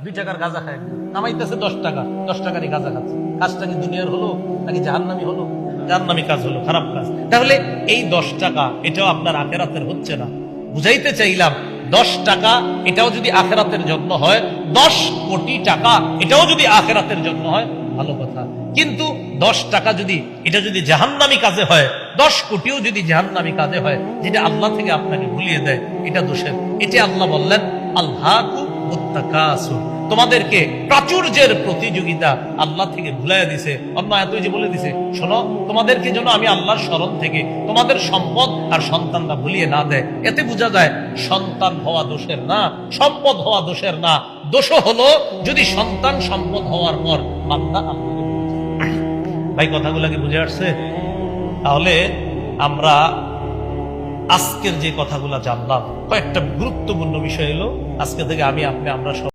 2 টাকার গাঁজা খায়, নামাইতেছে 10 টাকা, 10 টাকারই গাঁজা খাচ্ছে। কাজটা কি দুনিয়ার হলো নাকি জাহান্নামী হলো? জাহান্নামী কাজ হলো, খারাপ কাজ। তাহলে এই 10 টাকা এটাও আপনার আখেরাতের হচ্ছে না। বুঝাইতে চাইলাম 10 টাকা এটাও যদি আখেরাতের জন্য হয়, 10 কোটি টাকা এটাও যদি আখেরাতের জন্য হয়, ভালো কথা। কিন্তু 10 টাকা যদি এটা যদি জাহান্নামী কাজে হয়, 10 কোটিও যদি জাহান্নামী কাজে হয়, যেটা আল্লাহ থেকে আপনাকে ভুলিয়ে দেয়, এটা দোষের। এটা আল্লাহ বললেন আল্লাহু মুত্তাকাসুর, তোমাদেরকে প্রাচুর্যের প্রতিযোগিতা আল্লাহ থেকে ভুলাইয়া দিছে। অন্য আয়াতে যে বলে দিছে, শোনো তোমাদেরকে যেন আমি আল্লাহর স্মরণ থেকে তোমাদের সম্পদ আর সন্তানরা ভুলিয়ে না দেয়। এতে বোঝা যায় সন্তান হওয়া দোষের না, সম্পদ হওয়া দোষের না। দোষ হলো যদি সন্তান সম্পদ হওয়ার পর বান্দা আল্লাহকে ভুলে যায়। ভাই কথাগুলো কি বুঝে আসছে? তাহলে আমরা আজকের যে কথাগুলো জানলাম, কয়েকটা গুরুত্বপূর্ণ বিষয় এলো। আজকে থেকে আমরা